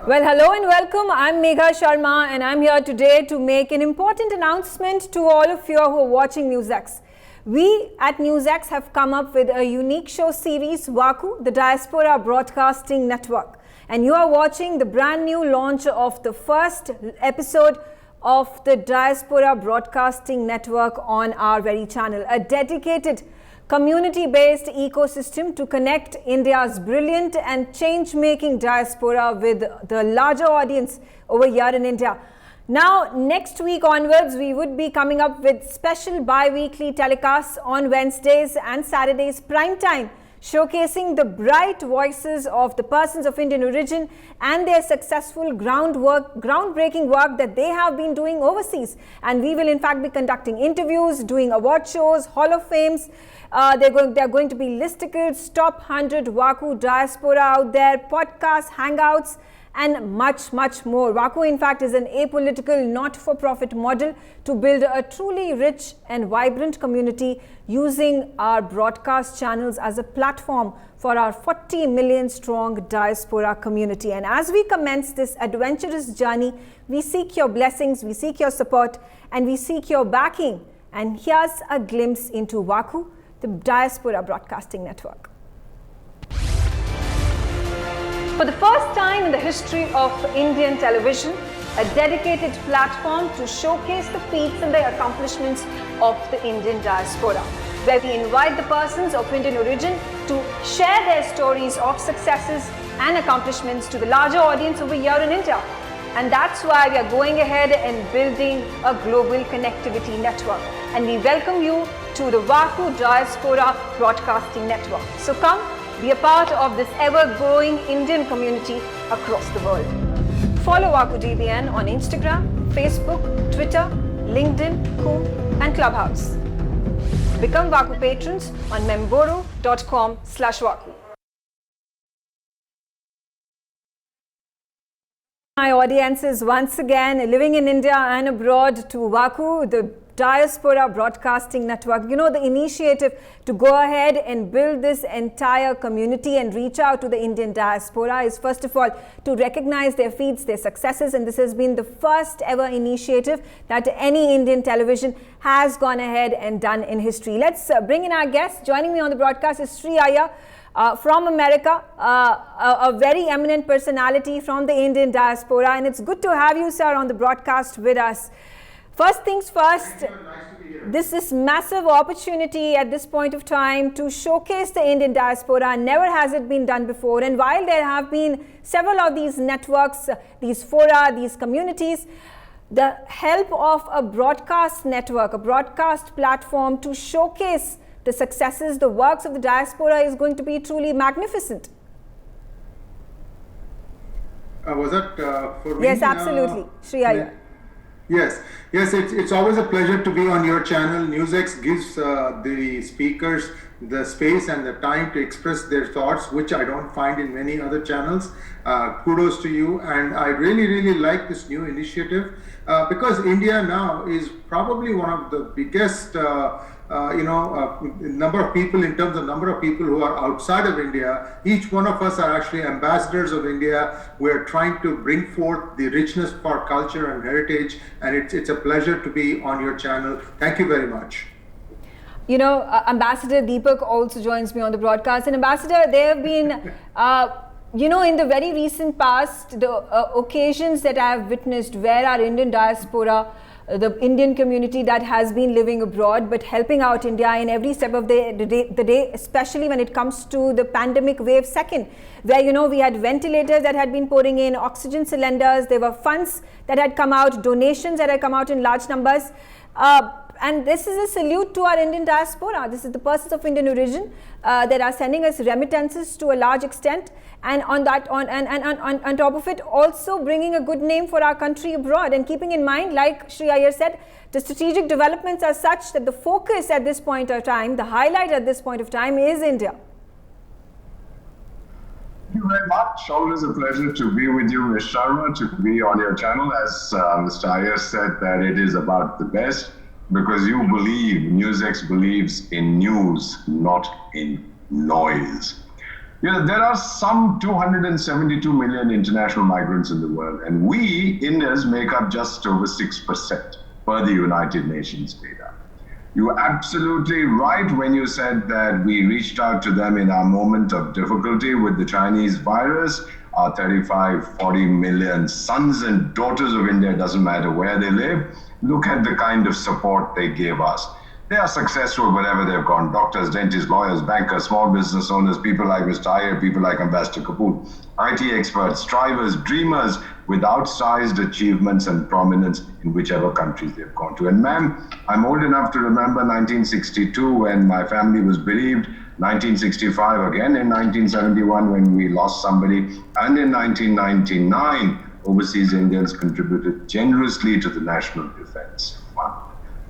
Well, hello and welcome. I'm Megha Sharma and I'm here today to make an important announcement to all of you who are watching NewsX. We at NewsX have come up with a unique show series, VaKu, the Diaspora Broadcasting Network. And you are watching the brand new launch of the first episode of the Diaspora Broadcasting Network on our very channel, a dedicated community-based ecosystem to connect India's brilliant and change-making diaspora with the larger audience over here in India. Now, next week onwards, we would be coming up with special bi-weekly telecasts on Wednesdays and Saturdays prime time, showcasing the bright voices of the persons of Indian origin and their successful groundbreaking work that they have been doing overseas. And we will in fact be conducting interviews, doing award shows, Hall of Fames. They're going to be listicles, top 100 VaKu diaspora out there, podcasts, hangouts, and much, much more. VaKu, in fact, is an apolitical, not-for-profit model to build a truly rich and vibrant community using our broadcast channels as a platform for our 40 million strong diaspora community. And as we commence this adventurous journey, we seek your blessings, we seek your support, and we seek your backing. And here's a glimpse into VaKu, the Diaspora Broadcasting Network. For the first time in the history of Indian television, a dedicated platform to showcase the feats and the accomplishments of the Indian diaspora, where we invite the persons of Indian origin to share their stories of successes and accomplishments to the larger audience over here in India. And that's why we are going ahead and building a global connectivity network. And we welcome you to the VaKu Diaspora Broadcasting Network. So come, be a part of this ever-growing Indian community across the world. Follow VaKu DBN on Instagram, Facebook, Twitter, LinkedIn, Ku, and Clubhouse. Become VaKu patrons on memboro.com/VaKu. My audiences once again living in India and abroad to VaKu, the Diaspora Broadcasting Network. You know, the initiative to go ahead and build this entire community and reach out to the Indian diaspora is first of all to recognize their feats, their successes, and this has been the first ever initiative that any Indian television has gone ahead and done in history. Let's bring in our guest. Joining me on the broadcast is Sri Iyer. From America, a very eminent personality from the Indian diaspora, and it's good to have you, sir, on the broadcast with us. First things first, this is massive opportunity at this point of time to showcase the Indian diaspora. Never has it been done before, and while there have been several of these networks, these fora, these communities, the help of a broadcast network, a broadcast platform to showcase the successes, the works of the diaspora is going to be truly magnificent. Was that for me? Yes, absolutely. Sri Iyer. Yes, it's always a pleasure to be on your channel. NewsX gives the speakers the space and the time to express their thoughts, which I don't find in many other channels. Kudos to you, and I really like this new initiative because India now is probably one of the biggest number of people, in terms of number of people who are outside of India. Each one of us are actually ambassadors of India. We're trying to bring forth the richness of our culture and heritage, and it's a pleasure to be on your channel. Thank you very much. You know, Ambassador Deepak also joins me on the broadcast. And Ambassador, there have been, in the very recent past, the occasions that I have witnessed where our Indian diaspora, the Indian community that has been living abroad but helping out India in every step of the day, especially when it comes to the pandemic wave second, where, we had ventilators that had been pouring in, oxygen cylinders, there were funds that had come out, donations that had come out in large numbers. And this is a salute to our Indian diaspora. This is the persons of Indian origin that are sending us remittances to a large extent, and on top of it, also bringing a good name for our country abroad. And keeping in mind, like Sri Iyer said, the strategic developments are such that the focus at this point of time, the highlight at this point of time, is India. Thank you very much. Always a pleasure to be with you, Ms. Sharma, to be on your channel. As Mr. Iyer said, that it is about the best. Because you believe, NewsX believes in news, not in noise. There are some 272 million international migrants in the world, and we, Indians, make up just over 6% per the United Nations data. You're absolutely right when you said that we reached out to them in our moment of difficulty with the Chinese virus. Our 35, 40 million sons and daughters of India, doesn't matter where they live, look at the kind of support they gave us. They are successful wherever they've gone. Doctors, dentists, lawyers, bankers, small business owners, people like Mr. Iyer, people like Ambassador Kapoor, IT experts, strivers, dreamers with outsized achievements and prominence in whichever countries they've gone to. And ma'am, I'm old enough to remember 1962 when my family was bereaved, 1965 again, in 1971 when we lost somebody, and in 1999, overseas Indians contributed generously to the National Defense Fund.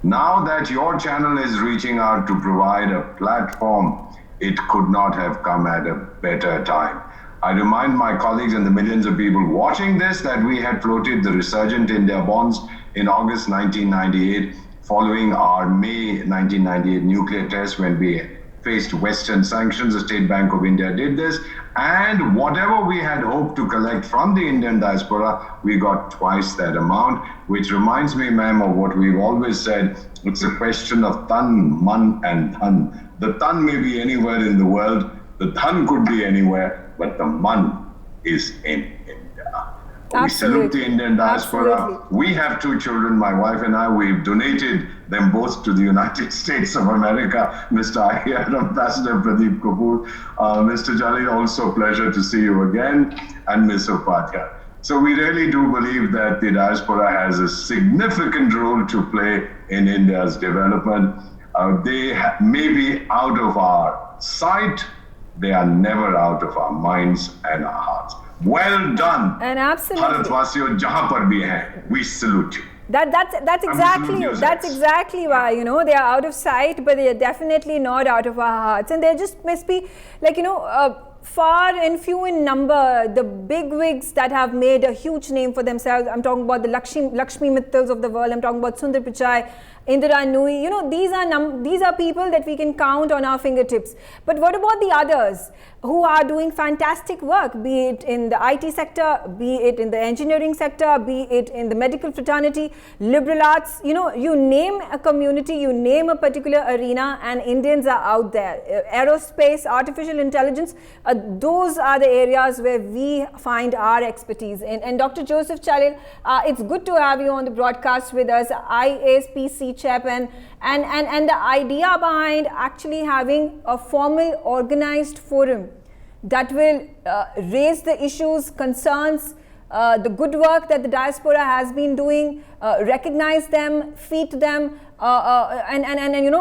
Now that your channel is reaching out to provide a platform, it could not have come at a better time. I remind my colleagues and the millions of people watching this that we had floated the Resurgent India bonds in August 1998, following our May 1998 nuclear test when we faced Western sanctions. The State Bank of India did this, and whatever we had hoped to collect from the Indian diaspora, we got twice that amount, which reminds me, ma'am, of what we've always said. It's a question of tan, man, and dhan. The tan may be anywhere in the world, the dhan could be anywhere, but the man is in India. We salute the Indian diaspora. Absolutely. We have 2 children, my wife and I. We've donated them both to the United States of America. Mr. Iyer, Ambassador Pradeep Kapoor, Mr. Jalil, also pleasure to see you again, and Ms. Upadhyay. So we really do believe that the diaspora has a significant role to play in India's development. They may be out of our sight, they are never out of our minds and our hearts. Well done. And absolutely. Bharatwasiyo, jahan par bhi hain, we salute you. That's exactly why, they are out of sight, but they are definitely not out of our hearts. And they just must be like, far and few in number, the big wigs that have made a huge name for themselves. I'm talking about the Lakshmi Mittals of the world. I'm talking about Sundar Pichai, Indira Nooyi. These are people that we can count on our fingertips. But what about the others who are doing fantastic work, be it in the IT sector, be it in the engineering sector, be it in the medical fraternity, liberal arts? You name a community, you name a particular arena, and Indians are out there. Aerospace, artificial intelligence, those are the areas where we find our expertise in. And Dr. Joseph Jalil, it's good to have you on the broadcast with us, IASPC chairman, and the idea behind actually having a formal organized forum that will raise the issues, concerns, the good work that the diaspora has been doing, recognize them, feed them, and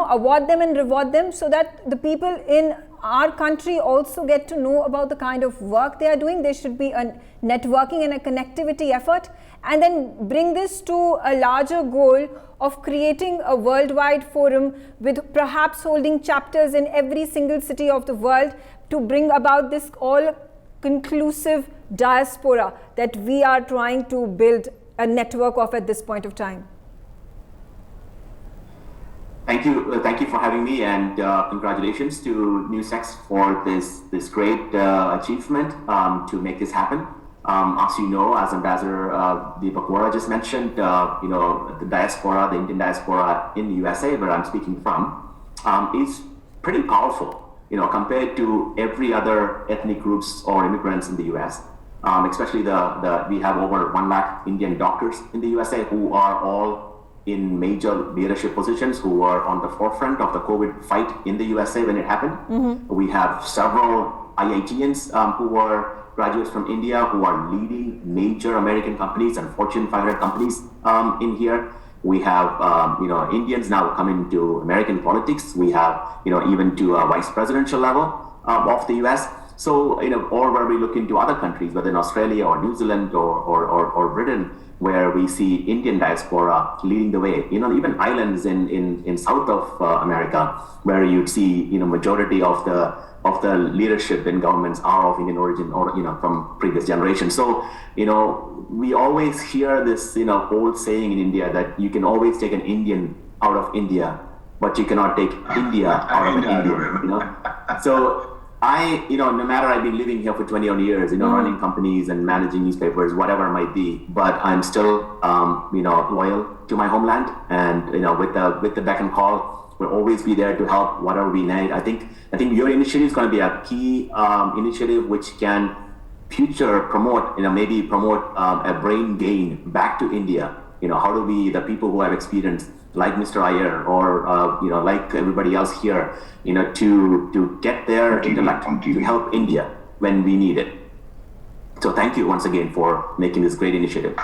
award them and reward them, so that the people in our country also get to know about the kind of work they are doing. There should be a networking and a connectivity effort, and then bring this to a larger goal of creating a worldwide forum with perhaps holding chapters in every single city of the world to bring about this all-conclusive diaspora that we are trying to build a network of at this point of time. Thank you for having me, and congratulations to NewsX for this great achievement to make this happen. As you know, as Ambassador VaKu just mentioned, the diaspora, the Indian diaspora in the USA, where I'm speaking from, is pretty powerful, compared to every other ethnic groups or immigrants in the US. Especially we have over 1 lakh Indian doctors in the USA who are all in major leadership positions, who are on the forefront of the COVID fight in the USA when it happened. Mm-hmm. We have several IITians who are graduates from India who are leading major American companies and Fortune 500 companies in here. We have Indians now coming to American politics. We have even to a vice presidential level of the US. So or where we look into other countries, whether in Australia or New Zealand or Britain, where we see Indian diaspora leading the way. Even islands in south of America, where you'd see majority of the leadership in governments are of Indian origin, or from previous generations. So we always hear this old saying in India that you can always take an Indian out of India, but you cannot take India out of an Indian. So no matter I've been living here for 20 odd years, running companies and managing newspapers, whatever it might be, but I'm still, loyal to my homeland. And, with the beck and call, we'll always be there to help whatever we need. I think your initiative is going to be a key initiative which can promote a brain gain back to India. How do we, the people who have experience, like Mr. Iyer or like everybody else here, to get their intellect to help India when we need it. So thank you once again for making this great initiative.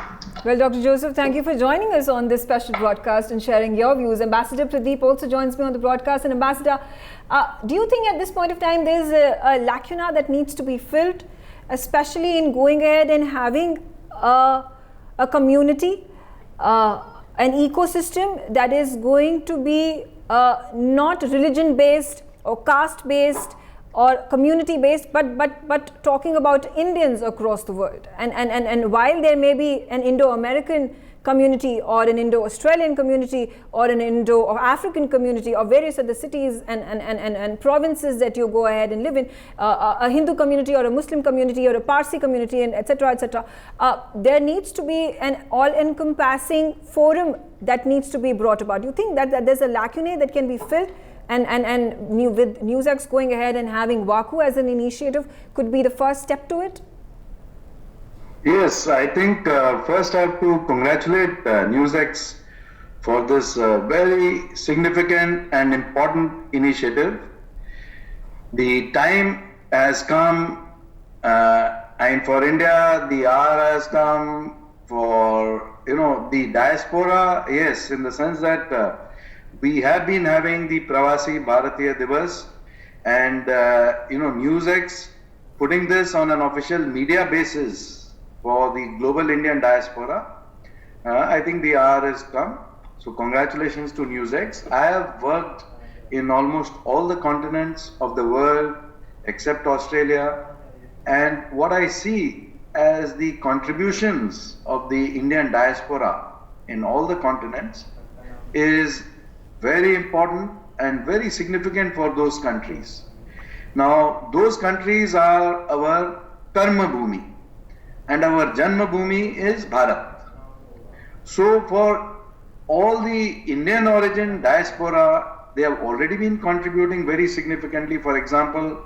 Well, Dr. Joseph, thank you for joining us on this special broadcast and sharing your views. Ambassador Pradeep also joins me on the broadcast. And Ambassador, do you think at this point of time there's a lacuna that needs to be filled, especially in going ahead and having a community, an ecosystem that is going to be not religion-based or caste-based or community-based, but talking about Indians across the world. And while there may be an Indo-American community or an Indo-Australian community or an Indo-African community or various other cities and provinces that you go ahead and live in, a Hindu community or a Muslim community or a Parsi community, and etc., there needs to be an all-encompassing forum that needs to be brought about. Do you think that there's a lacunae that can be filled? And with NewsX going ahead and having VaKu as an initiative could be the first step to it? Yes, I think first I have to congratulate NewsX for this very significant and important initiative. The time has come, and for India, the hour has come for, the diaspora, yes, in the sense that we have been having the Pravasi Bharatiya Divas, and NewsX putting this on an official media basis for the global Indian diaspora. I think the hour has come. So congratulations to NewsX. I have worked in almost all the continents of the world except Australia, and what I see as the contributions of the Indian diaspora in all the continents is very important and very significant for those countries. Now, those countries are our Karma Bhumi, and our Janma Bhumi is Bharat. So for all the Indian origin diaspora, they have already been contributing very significantly. For example,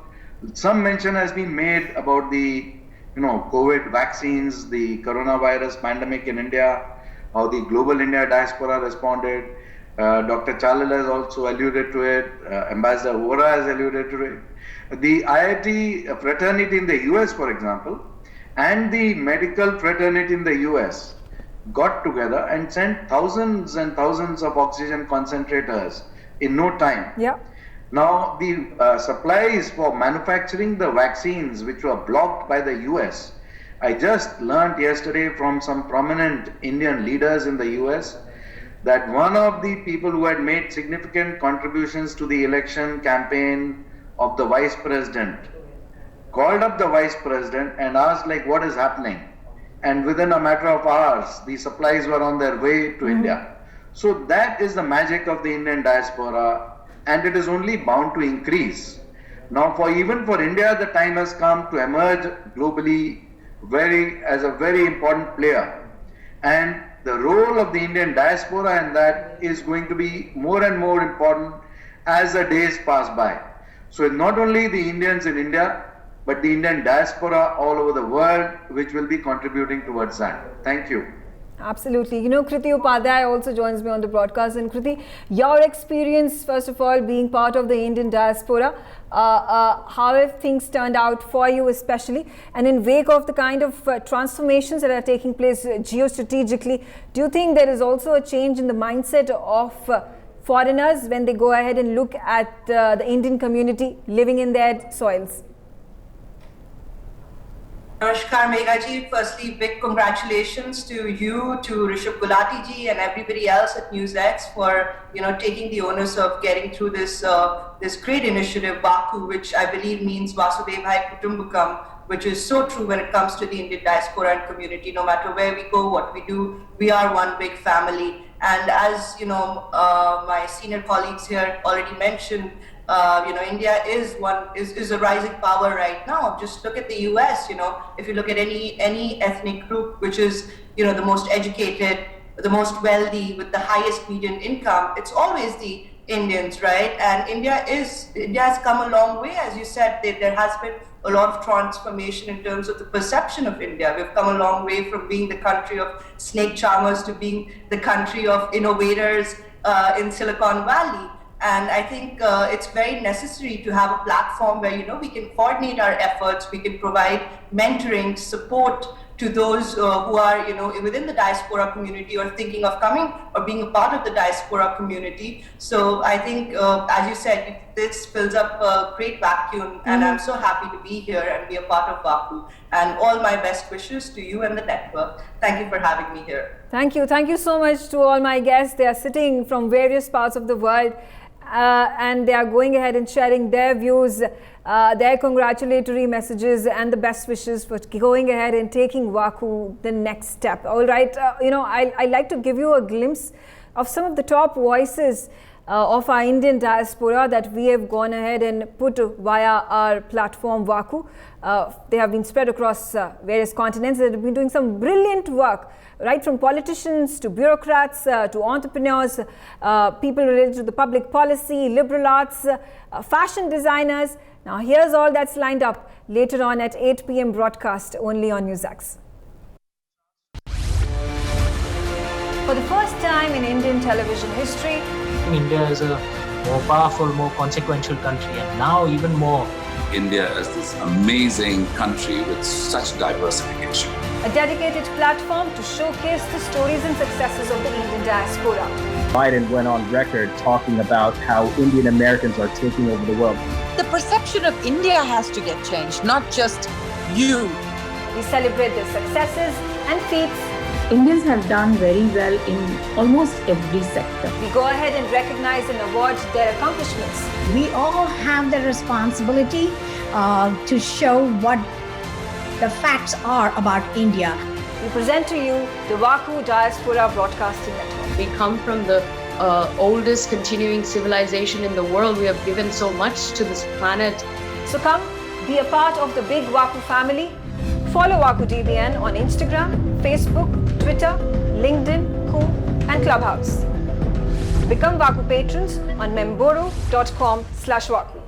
some mention has been made about the COVID vaccines, the coronavirus pandemic in India, how the global India diaspora responded. Dr. Chalal has also alluded to it, Ambassador Vora has alluded to it. The IIT fraternity in the US, for example, and the medical fraternity in the US got together and sent thousands and thousands of oxygen concentrators in no time. Yeah. Now, the supplies for manufacturing the vaccines, which were blocked by the US, I just learned yesterday from some prominent Indian leaders in the US that one of the people who had made significant contributions to the election campaign of the vice president called up the vice president and asked what is happening, and within a matter of hours the supplies were on their way to India. So that is the magic of the Indian diaspora, and it is only bound to increase. Now even for India, the time has come to emerge globally as a very important player, and the role of the Indian diaspora in that is going to be more and more important as the days pass by. So not only the Indians in India, but the Indian diaspora all over the world, which will be contributing towards that. Thank you. Absolutely. Kriti Upadhyay also joins me on the broadcast. And Kriti, your experience, first of all, being part of the Indian diaspora, how have things turned out for you especially? And in wake of the kind of transformations that are taking place geostrategically, do you think there is also a change in the mindset of foreigners when they go ahead and look at the Indian community living in their soils? Namaskar Megha ji, firstly big congratulations to you, to Rishabh Gulati ji and everybody else at NewsX for taking the onus of getting through this this great initiative VaKu, which I believe means Vasudevai Kutumbakam, which is so true when it comes to the Indian diaspora and community. No matter where we go, what we do, we are one big family. And as my senior colleagues here already mentioned, India is a rising power right now. Just look at the US. If you look at any ethnic group which is the most educated, the most wealthy, with the highest median income, it's always the Indians, right? And India has come a long way, as you said. There has been a lot of transformation in terms of the perception of India. We've come a long way from being the country of snake charmers to being the country of innovators in Silicon Valley. And I think it's very necessary to have a platform where we can coordinate our efforts, we can provide mentoring, support to those who are within the diaspora community or thinking of coming or being a part of the diaspora community. So I think, as you said, this fills up a great vacuum, and I'm so happy to be here and be a part of VaKu. And all my best wishes to you and the network. Thank you for having me here. Thank you. Thank you so much to all my guests. They are sitting from various parts of the world. And they are going ahead and sharing their views, their congratulatory messages and the best wishes for going ahead and taking VaKu the next step. All right, I'd like to give you a glimpse of some of the top voices of our Indian diaspora that we have gone ahead and put via our platform VaKu. They have been spread across various continents. They have been doing some brilliant work, right from politicians to bureaucrats to entrepreneurs, people related to the public policy, liberal arts, fashion designers. Now here's all that's lined up later on at 8 p.m. broadcast only on NewsX. For the first time in Indian television history, India is a more powerful, more consequential country, and now even more. India as this amazing country with such diversification. A dedicated platform to showcase the stories and successes of the Indian diaspora. Biden went on record talking about how Indian Americans are taking over the world. The perception of India has to get changed, not just you. We celebrate their successes and feats. Indians have done very well in almost every sector. We go ahead and recognize and award their accomplishments. We all have the responsibility to show what the facts are about India. We present to you the VaKu Diaspora Broadcasting Network. We come from the oldest continuing civilization in the world. We have given so much to this planet. So come, be a part of the big VaKu family. Follow VaKu DBN on Instagram, Facebook, Twitter, LinkedIn, Ku and Clubhouse. Become VaKu patrons on memboro.com/VaKu.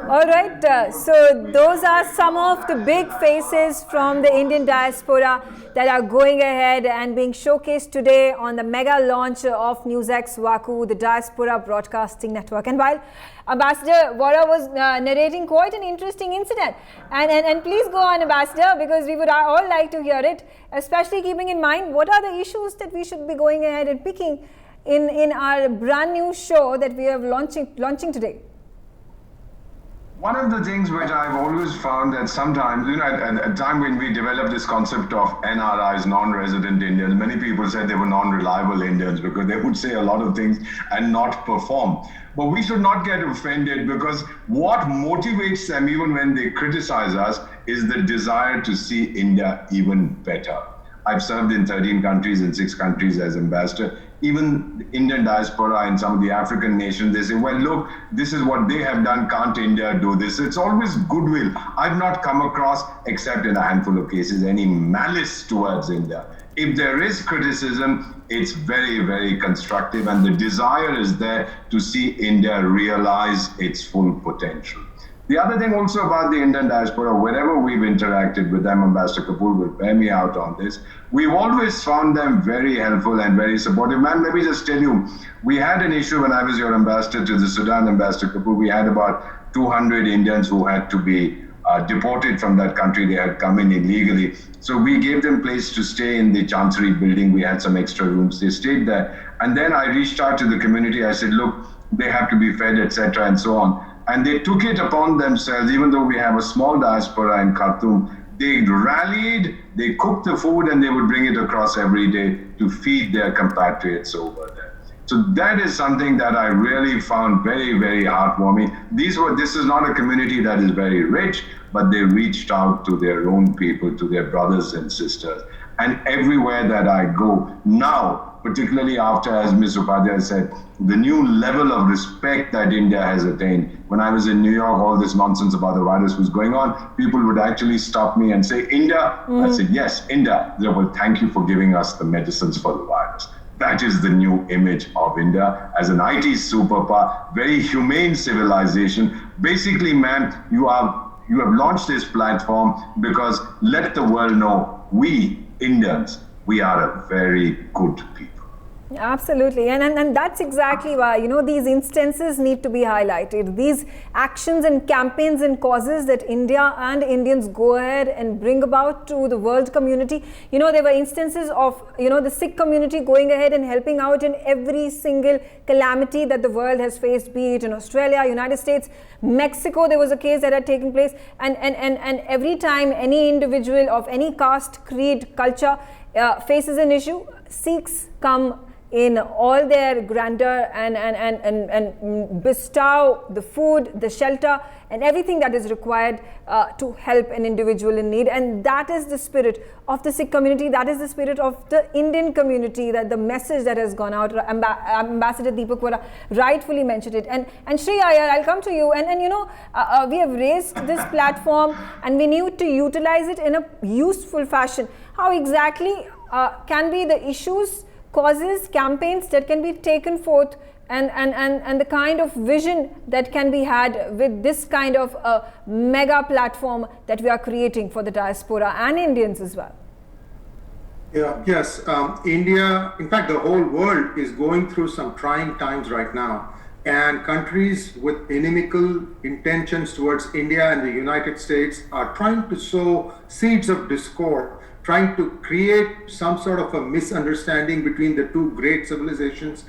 All right, so those are some of the big faces from the Indian diaspora that are going ahead and being showcased today on the mega launch of NewsX VaKu, the Diaspora Broadcasting Network. And while Ambassador Vora was narrating quite an interesting incident, and please go on, Ambassador, because we would all like to hear it, especially keeping in mind what are the issues that we should be going ahead and picking in our brand new show that we are launching today. One of the things which I've always found that sometimes, at a time when we developed this concept of NRIs, non-resident Indians, many people said they were non-reliable Indians because they would say a lot of things and not perform. But we should not get offended, because what motivates them even when they criticize us is the desire to see India even better. I've served in 13 countries, in 6 countries as ambassador. Even the Indian diaspora in some of the African nations, they say, well, look, this is what they have done, can't India do this? It's always goodwill. I've not come across, except in a handful of cases, any malice towards India. If there is criticism, it's very, very constructive, and the desire is there to see India realize its full potential. The other thing also about the Indian diaspora, wherever we've interacted with them, Ambassador Kapoor will bear me out on this, we've always found them very helpful and very supportive. Man, let me just tell you, we had an issue when I was your ambassador to the Sudan, Ambassador Kapoor. We had about 200 Indians who had to be deported from that country. They had come in illegally. So we gave them place to stay in the Chancery building. We had some extra rooms. They stayed there. And then I reached out to the community. I said, look, they have to be fed, etc., and so on. And they took it upon themselves, even though we have a small diaspora in Khartoum, they rallied, they cooked the food, and they would bring it across every day to feed their compatriots over there. So that is something that I really found very, very heartwarming. This is not a community that is very rich, but they reached out to their own people, to their brothers and sisters. And everywhere that I go now, particularly after, as Ms. Upadhyay said, the new level of respect that India has attained. When I was in New York, all this nonsense about the virus was going on, people would actually stop me and say, India? I said, yes, India. They said, well, thank you for giving us the medicines for the virus. That is the new image of India as an IT superpower, very humane civilization. Basically, man, you have launched this platform because let the world know we Indians, we are a very good people. Absolutely, and that's exactly why, you know, these instances need to be highlighted. These actions and campaigns and causes that India and Indians go ahead and bring about to the world community. You know, there were instances of, you know, the Sikh community going ahead and helping out in every single calamity that the world has faced, be it in Australia, United States, Mexico. There was a case that had taken place, and every time any individual of any caste, creed, culture faces an issue, Sikhs come in all their grandeur and bestow the food, the shelter, and everything that is required to help an individual in need. And that is the spirit of the Sikh community. That is the spirit of the Indian community, that the message that has gone out. Ambassador Deepak Vora rightfully mentioned it. And Shri Iyer, I'll come to you. And you know, we have raised this platform and we need to utilize it in a useful fashion. How exactly can be the issues, causes, campaigns that can be taken forth, and the kind of vision that can be had with this kind of mega platform that we are creating for the diaspora and Indians as well? Yeah, yes, India, in fact, the whole world is going through some trying times right now. And countries with inimical intentions towards India and the United States are trying to sow seeds of discord, trying to create some sort of a misunderstanding between the two great civilizations,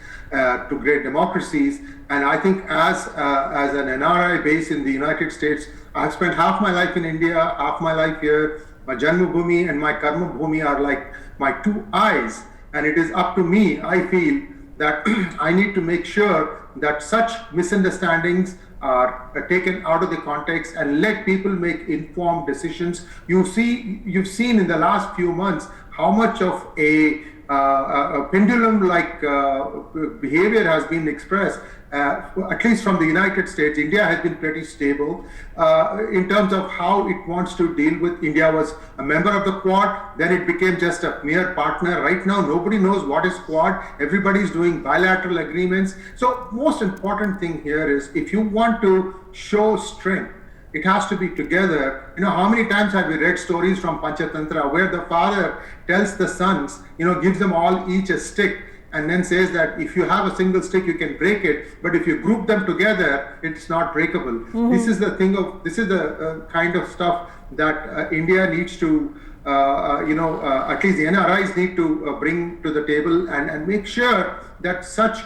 two great democracies. And I think as an NRI based in the United States, I've spent half my life in India, half my life here. My Janma Bhumi and my Karma Bhumi are like my two eyes. And it is up to me, I feel, that I need to make sure that such misunderstandings are taken out of the context and let people make informed decisions. You've seen in the last few months how much of a pendulum-like behavior has been expressed. At least from the United States, India has been pretty stable in terms of how it wants to deal with. India was a member of the Quad, then it became just a mere partner. Right now, nobody knows what is Quad. Everybody's doing bilateral agreements. So most important thing here is, if you want to show strength, it has to be together. You know, how many times have we read stories from Panchatantra where the father tells the sons, you know, gives them all each a stick, and then says that if you have a single stick, you can break it, but if you group them together, it's not breakable. This is the thing of, this is the kind of stuff that India needs to, at least the NRIs need to bring to the table and make sure that such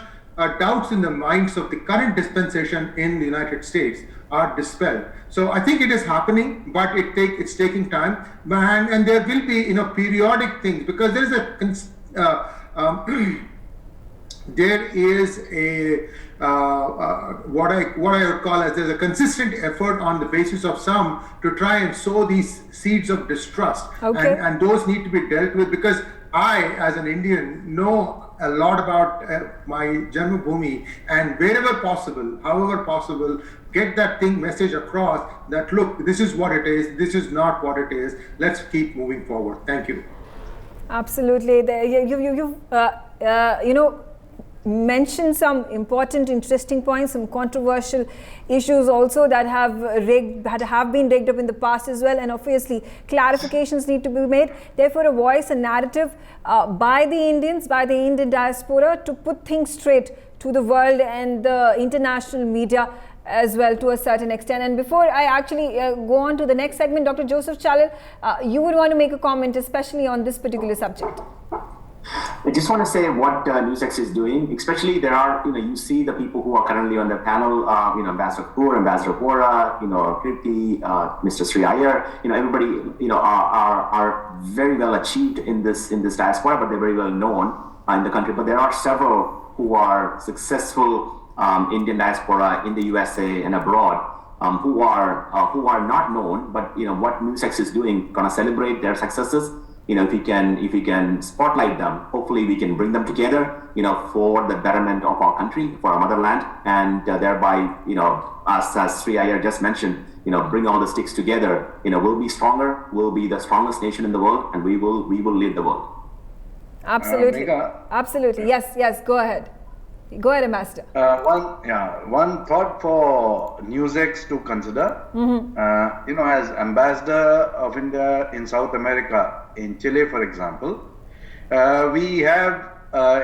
doubts in the minds of the current dispensation in the United States are dispelled. So I think it is happening, but it's taking time, and there will be, you know, periodic things, because there is there is a what I would call as there's a consistent effort on the basis of some to try and sow these seeds of distrust, and those need to be dealt with, because I, as an Indian, know a lot about my Janma Bhumi, and wherever possible, however possible, get that message across that, look, this is what it is, this is not what it is, let's keep moving forward. Thank you. Absolutely. You've mentioned some important, interesting points, some controversial issues also that have been rigged up in the past as well, and obviously clarifications need to be made. Therefore, a voice, a narrative by the Indians, by the Indian diaspora, to put things straight to the world and the international media as well, to a certain extent. And before I actually go on to the next segment, Dr. Joseph Chalil, you would want to make a comment, especially on this particular subject. I just want to say what NewsX is doing. Especially, there are, you see the people who are currently on the panel, Ambassador Kapoor, Ambassador Vora, Kirti, Mr. Sri Iyer, everybody, are very well achieved in this diaspora, but they're very well known in the country. But there are several who are successful Indian diaspora in the USA and abroad, who are not known, but what NewsX is doing, gonna celebrate their successes if we can spotlight them, hopefully we can bring them together, for the betterment of our country, for our motherland, and thereby, us, as Sri Iyer just mentioned, bring all the sticks together. We'll be stronger. We'll be the strongest nation in the world, and we will lead the world. Absolutely, absolutely. Yes. Go ahead, Ambassador. One thought for NewsX to consider. As Ambassador of India in South America, in Chile, for example, we have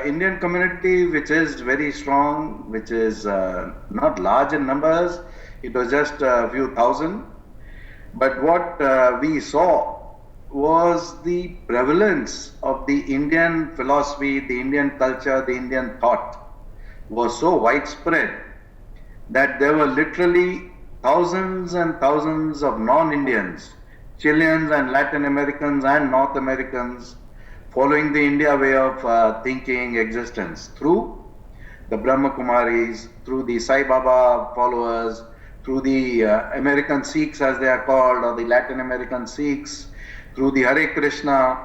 Indian community which is very strong, which is not large in numbers. It was just a few thousand. But what we saw was the prevalence of the Indian philosophy, the Indian culture, the Indian thought was so widespread that there were literally thousands and thousands of non-Indians, Chileans and Latin Americans and North Americans, following the India way of thinking, existence, through the Brahma Kumaris, through the Sai Baba followers, through the American Sikhs, as they are called, or the Latin American Sikhs, through the Hare Krishna.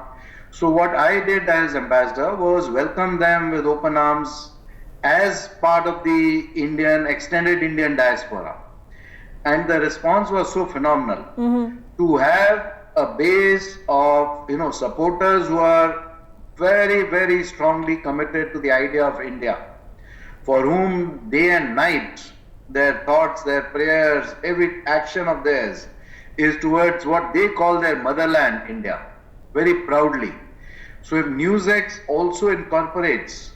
So what I did as ambassador was welcome them with open arms as part of the extended Indian diaspora. And the response was so phenomenal. To have a base of supporters who are very, very strongly committed to the idea of India, for whom day and night their thoughts, their prayers, every action of theirs is towards what they call their motherland, India, very proudly. So if NewsX also incorporates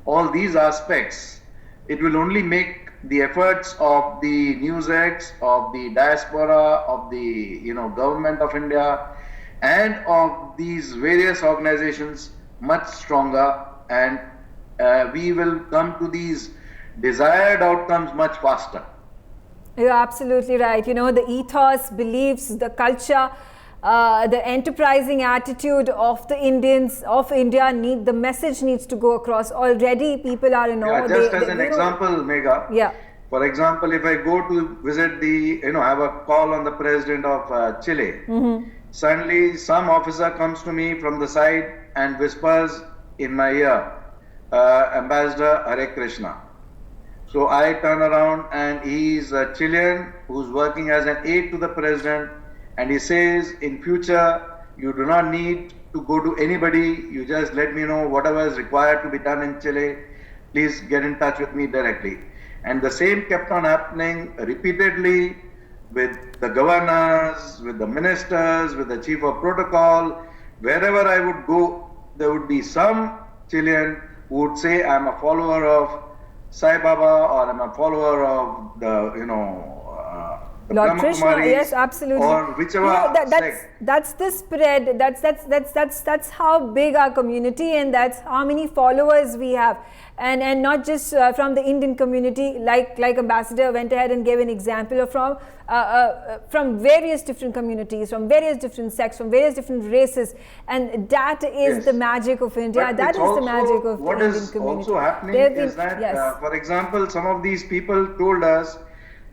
all these aspects, it will only make the efforts of the NewsX, of the diaspora, of the government of India, and of these various organizations much stronger, and we will come to these desired outcomes much faster. You're absolutely right. The ethos, beliefs, the culture, the enterprising attitude of the Indians of India the message needs to go across. Already people are in awe. Just as an example, Megha. Yeah. For example, if I go to visit have a call on the president of Chile, suddenly some officer comes to me from the side and whispers in my ear, Ambassador Hare Krishna. So I turn around and he's a Chilean who's working as an aide to the president, and he says, in future, you do not need to go to anybody, you just let me know whatever is required to be done in Chile, please get in touch with me directly. And the same kept on happening repeatedly with the governors, with the ministers, with the chief of protocol. Wherever I would go, there would be some Chilean who would say, I'm a follower of Sai Baba, or I'm a follower of the, Lord Krishna, yes, absolutely. Or whichever that's the spread. That's how big our community, and that's how many followers we have, and not just from the Indian community. Like Ambassador went ahead and gave an example of from various different communities, from various different sects, from various different races, and that is the magic of India. But that is also, the magic of what the is Indian community. Also happening is that, for example, some of these people told us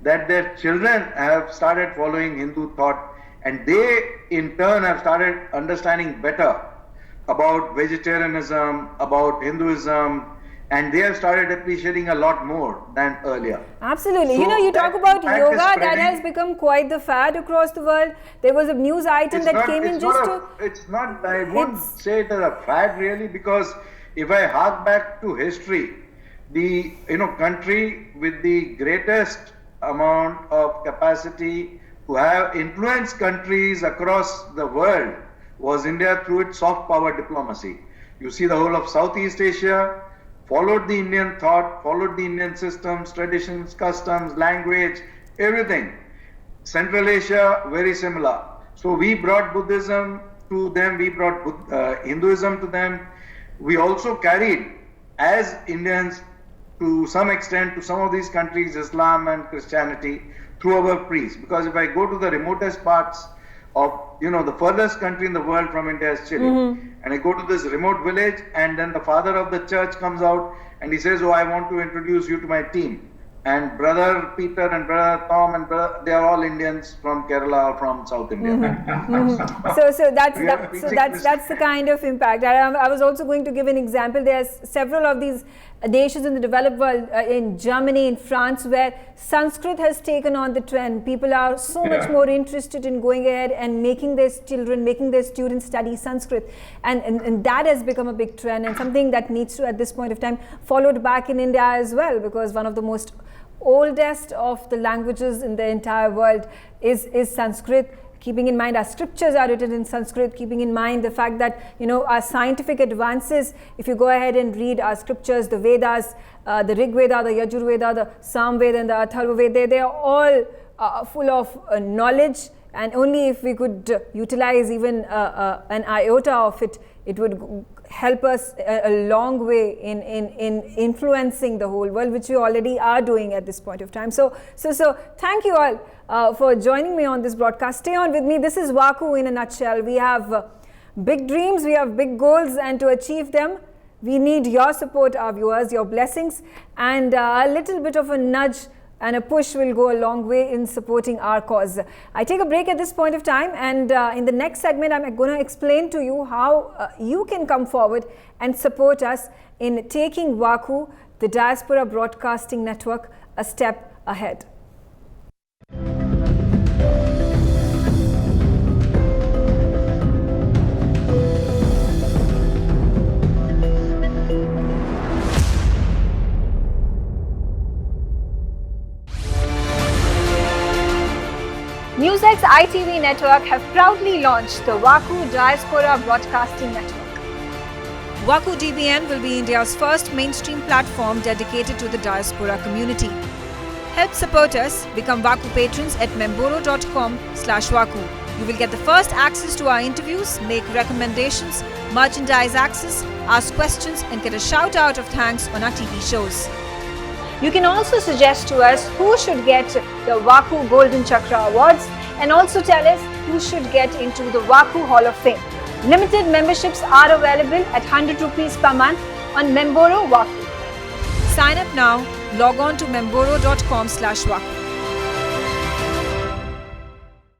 that their children have started following Hindu thought, and they in turn have started understanding better about vegetarianism, about Hinduism, and they have started appreciating a lot more than earlier. Absolutely. So you talk about yoga, that has become quite the fad across the world. There was a news item that came in just to... It's not, I won't say it as a fad really, because if I hark back to history, the country with the greatest amount of capacity to have influenced countries across the world was India through its soft power diplomacy. You see, the whole of Southeast Asia followed the Indian thought, followed the Indian systems, traditions, customs, language, everything. Central Asia, very similar. So we brought Buddhism to them, we brought Hinduism to them. We also carried, as Indians, to some extent, to some of these countries, Islam and Christianity through our priests. Because if I go to the remotest parts of, the furthest country in the world from India is Chile, and I go to this remote village, and then the father of the church comes out and he says, oh, I want to introduce you to my team. and brother Peter and brother Tom and they are all Indians from Kerala or from South India. So that's the kind of impact. I was also going to give an example. There's several of these nations in the developed world, in Germany, in France, where Sanskrit has taken on the trend. People are so much more interested in going ahead and making their children, making their students study Sanskrit, and that has become a big trend and something that needs to, at this point of time, followed back in India as well, because one of the most oldest of the languages in the entire world is Sanskrit. Keeping in mind our scriptures are written in Sanskrit, keeping in mind the fact that, you know, our scientific advances, if you go ahead and read our scriptures, the Vedas, the Rig Veda, the Yajur Veda, the Sam Veda and the Atharva Veda, they are all full of knowledge, and only if we could utilize even an iota of it, it would help us a long way in influencing the whole world, which we already are doing at this point of time. So thank you all for joining me on this broadcast. Stay on with me. This is VaKu in a nutshell. We have big dreams, we have big goals, and to achieve them, we need your support, our viewers, your blessings, and a little bit of a nudge and a push will go a long way in supporting our cause. I take a break at this point of time, and in the next segment, I'm going to explain to you how you can come forward and support us in taking VaKu, the Diaspora Broadcasting Network, a step ahead. NewsX-iTV network have proudly launched the VaKu Diaspora Broadcasting Network. VaKu DBN will be India's first mainstream platform dedicated to the diaspora community. Help support us, become VaKu patrons at memboro.com/VaKu. You will get the first access to our interviews, make recommendations, merchandise access, ask questions, and get a shout out of thanks on our TV shows. You can also suggest to us who should get the VaKu Golden Chakra Awards, and also tell us who should get into the VaKu Hall of Fame. Limited memberships are available at 100 rupees per month on Memboro VaKu. Sign up now, log on to memboro.com/VaKu.